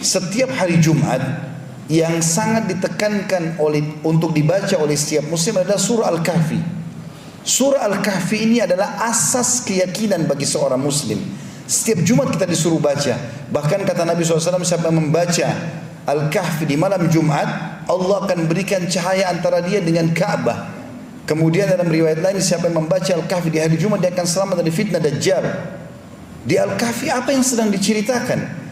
setiap hari Jumat yang sangat ditekankan untuk dibaca oleh setiap muslim adalah surah Al-Kahfi. Surah Al-Kahfi ini adalah asas keyakinan bagi seorang muslim. Setiap Jumat kita disuruh baca. Bahkan kata Nabi SAW, siapa yang membaca Al-Kahfi di malam Jumat, Allah akan berikan cahaya antara dia dengan Ka'bah. Kemudian dalam riwayat lain, siapa yang membaca Al-Kahfi di hari Jumat, dia akan selamat dari fitnah Dajjal. Di Al-Kahfi apa yang sedang diceritakan?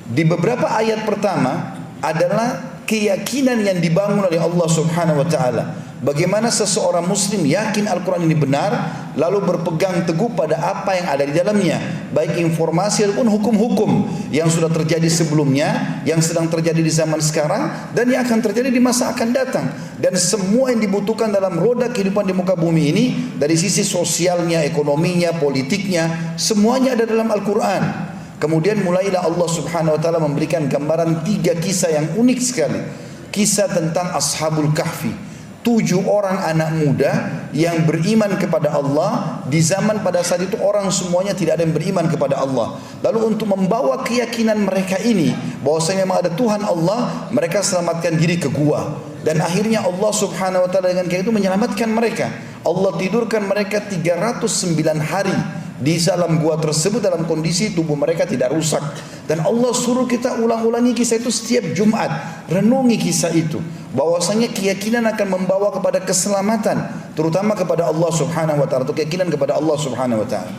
Di beberapa ayat pertama adalah keyakinan yang dibangun oleh Allah Subhanahu wa taala. Bagaimana seseorang muslim yakin Al-Quran ini benar, lalu berpegang teguh pada apa yang ada di dalamnya, baik informasi ataupun hukum-hukum yang sudah terjadi sebelumnya, yang sedang terjadi di zaman sekarang, dan yang akan terjadi di masa akan datang. Dan semua yang dibutuhkan dalam roda kehidupan di muka bumi ini, dari sisi sosialnya, ekonominya, politiknya, semuanya ada dalam Al-Quran. Kemudian mulailah Allah Subhanahu wa taala memberikan gambaran 3 kisah yang unik sekali. Kisah tentang Ashabul Kahfi, 7 orang anak muda yang beriman kepada Allah di zaman pada saat itu orang semuanya tidak ada yang beriman kepada Allah. Lalu untuk membawa keyakinan mereka ini bahwasanya memang ada Tuhan Allah, mereka selamatkan diri ke gua. Dan akhirnya Allah Subhanahu wa taala dengan kayak itu menyelamatkan mereka. Allah tidurkan mereka 309 hari di dalam gua tersebut dalam kondisi tubuh mereka tidak rusak. Dan Allah suruh kita ulang-ulangi kisah itu setiap Jumat. Renungi kisah itu, bahwasanya keyakinan akan membawa kepada keselamatan, terutama kepada Allah Subhanahu wa taala, atau keyakinan kepada Allah Subhanahu wa taala.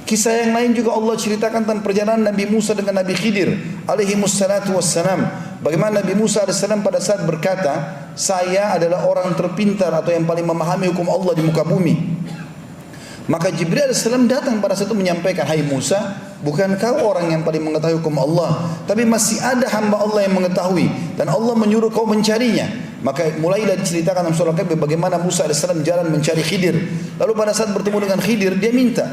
Kisah yang lain juga Allah ceritakan tentang perjalanan Nabi Musa dengan Nabi Khidir alaihi wassalatu wassalam. Bagaimana Nabi Musa alaihi salam pada saat berkata, saya adalah orang terpintar atau yang paling memahami hukum Allah di muka bumi. Maka Jibril AS datang pada saat itu menyampaikan, hai Musa, bukan kau orang yang paling mengetahui hukum Allah, tapi masih ada hamba Allah yang mengetahui, dan Allah menyuruh kau mencarinya. Maka mulailah diceritakan dalam surah Al-Kahfi bagaimana Musa AS jalan mencari Khidir. Lalu pada saat bertemu dengan Khidir, dia minta,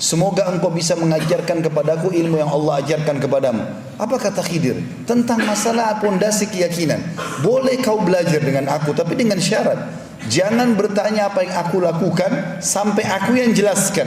semoga engkau bisa mengajarkan kepadaku ilmu yang Allah ajarkan kepadamu. Apa kata Khidir? Tentang masalah pondasi keyakinan. Boleh kau belajar dengan aku, tapi dengan syarat, jangan bertanya apa yang aku lakukan sampai aku yang jelaskan.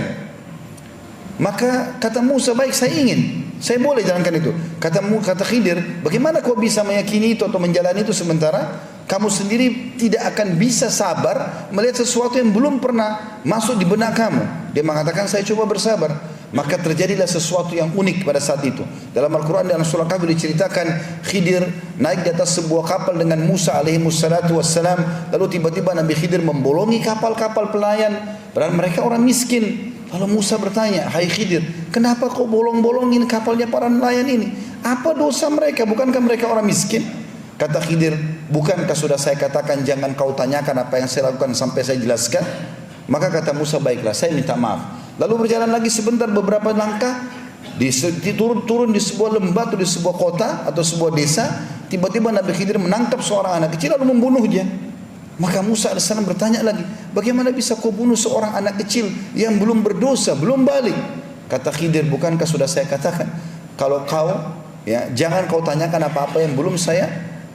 Maka kata Musa, baik, saya ingin, saya boleh jalankan itu. Kata Khidir, bagaimana kau bisa meyakini itu atau menjalani itu sementara kamu sendiri tidak akan bisa sabar melihat sesuatu yang belum pernah masuk di benak kamu. Dia mengatakan, saya coba bersabar. Maka terjadilah sesuatu yang unik pada saat itu. Dalam Al-Quran dalam surah Kahfi diceritakan Khidir naik di atas sebuah kapal dengan Musa alaihi wassalatu wassalam. Lalu tiba-tiba Nabi Khidir membolongi kapal-kapal pelayan, padahal mereka orang miskin. Lalu Musa bertanya, hai Khidir, kenapa kau bolong-bolongin kapalnya para nelayan ini? Apa dosa mereka? Bukankah mereka orang miskin? Kata Khidir, bukankah sudah saya katakan jangan kau tanyakan apa yang saya lakukan sampai saya jelaskan? Maka kata Musa, baiklah, saya minta maaf. Lalu berjalan lagi sebentar beberapa langkah, turun di sebuah lembah atau di sebuah kota atau sebuah desa. Tiba-tiba Nabi Khidir menangkap seorang anak kecil lalu membunuh dia. Maka Musa AS bertanya lagi, bagaimana bisa kau bunuh seorang anak kecil yang belum berdosa, belum balik? Kata Khidir, bukankah sudah saya katakan, kalau kau jangan kau tanyakan apa-apa yang belum saya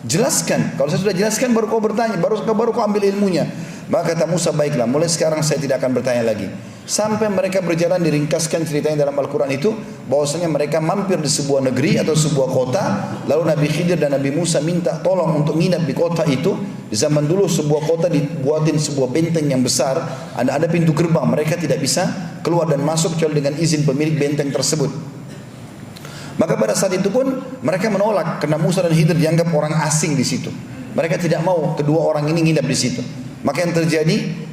jelaskan. Kalau saya sudah jelaskan baru kau bertanya, baru kau ambil ilmunya. Maka kata Musa, baiklah, mulai sekarang saya tidak akan bertanya lagi. Sampai mereka berjalan, diringkaskan ceritanya dalam Al-Quran itu, bahwasanya mereka mampir di sebuah negeri atau sebuah kota. Lalu Nabi Khidir dan Nabi Musa minta tolong untuk nginap di kota itu. Di zaman dulu sebuah kota dibuatin sebuah benteng yang besar, ada pintu gerbang, mereka tidak bisa keluar dan masuk kecuali dengan izin pemilik benteng tersebut. Maka pada saat itu pun mereka menolak karena Musa dan Khidir dianggap orang asing di situ. Mereka tidak mau kedua orang ini nginap di situ. Maka yang terjadi,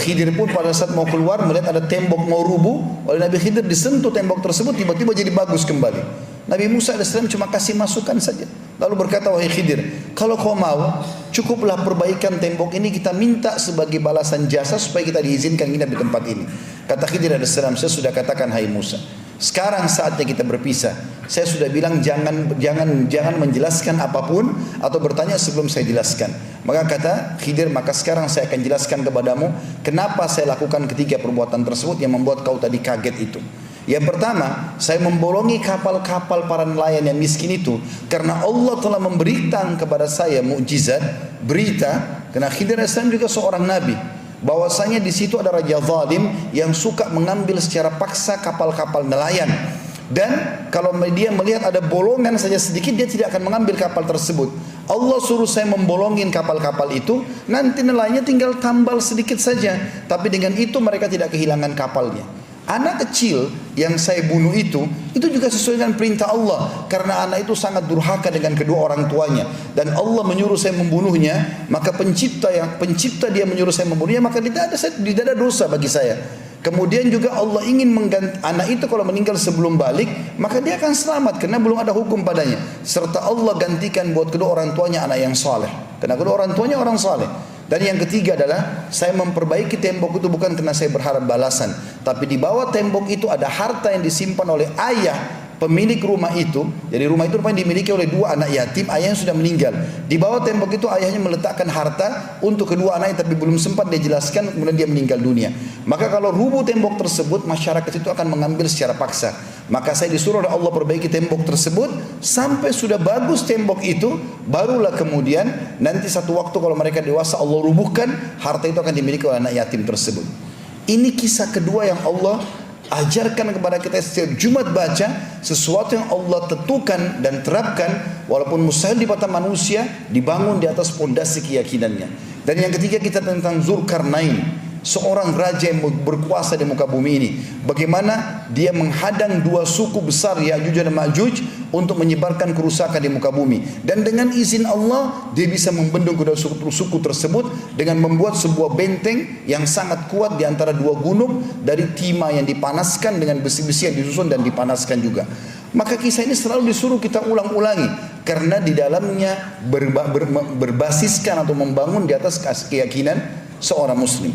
Khidir pun pada saat mau keluar melihat ada tembok mau rubuh, oleh Nabi Khidir disentuh tembok tersebut, tiba-tiba jadi bagus kembali. Nabi Musa AS cuma kasih masukan saja. Lalu berkata, wahai Khidir, kalau kau mau, cukuplah perbaikan tembok ini, kita minta sebagai balasan jasa supaya kita diizinkan nginap di tempat ini. Kata Khidir AS, saya sudah katakan hai Musa, sekarang saatnya kita berpisah. Saya sudah bilang jangan menjelaskan apapun atau bertanya sebelum saya jelaskan. Maka kata Khidir, maka sekarang saya akan jelaskan kepadamu kenapa saya lakukan ketiga perbuatan tersebut yang membuat kau tadi kaget itu. Yang pertama, saya membolongi kapal-kapal para nelayan yang miskin itu karena Allah telah memberikan kepada saya mukjizat, berita, karena Khidir AS juga seorang nabi, bahwasanya di situ ada raja zalim yang suka mengambil secara paksa kapal-kapal nelayan. Dan kalau dia melihat ada bolongan saja sedikit, dia tidak akan mengambil kapal tersebut. Allah suruh saya membolongin kapal-kapal itu, nanti nelayannya tinggal tambal sedikit saja. Tapi dengan itu mereka tidak kehilangan kapalnya. Anak kecil yang saya bunuh itu juga sesuai dengan perintah Allah. Karena anak itu sangat durhaka dengan kedua orang tuanya. Dan Allah menyuruh saya membunuhnya, maka pencipta dia menyuruh saya membunuhnya, maka tidak ada dosa bagi saya. Kemudian juga Allah ingin mengganti anak itu, kalau meninggal sebelum balik maka dia akan selamat karena belum ada hukum padanya. Serta Allah gantikan buat kedua orang tuanya anak yang saleh, karena kedua orang tuanya orang saleh. Dan yang ketiga adalah saya memperbaiki tembok itu bukan karena saya berharap balasan, tapi di bawah tembok itu ada harta yang disimpan oleh ayah pemilik rumah itu. Jadi rumah itu rupanya dimiliki oleh dua anak yatim, ayahnya sudah meninggal. Di bawah tembok itu ayahnya meletakkan harta untuk kedua anaknya, tapi belum sempat dia jelaskan, kemudian dia meninggal dunia. Maka kalau rubuh tembok tersebut, masyarakat itu akan mengambil secara paksa. Maka saya disuruh oleh Allah perbaiki tembok tersebut sampai sudah bagus tembok itu, barulah kemudian nanti satu waktu kalau mereka dewasa Allah rubuhkan, harta itu akan dimiliki oleh anak yatim tersebut. Ini kisah kedua yang Allah ajarkan kepada kita setiap Jumat baca, sesuatu yang Allah tentukan dan terapkan walaupun mustahil di mata manusia, dibangun di atas pondasi keyakinannya. Dan yang ketiga kita tentang Zulkarnain, seorang raja yang berkuasa di muka bumi ini. Bagaimana dia menghadang dua suku besar Ya'juj dan Ma'juj untuk menyebarkan kerusakan di muka bumi. Dan dengan izin Allah dia bisa membendung kedua suku tersebut dengan membuat sebuah benteng yang sangat kuat di antara dua gunung dari timah yang dipanaskan dengan besi-besi yang disusun dan dipanaskan juga. Maka kisah ini selalu disuruh kita ulang-ulangi karena di dalamnya berbasiskan atau membangun di atas keyakinan seorang muslim.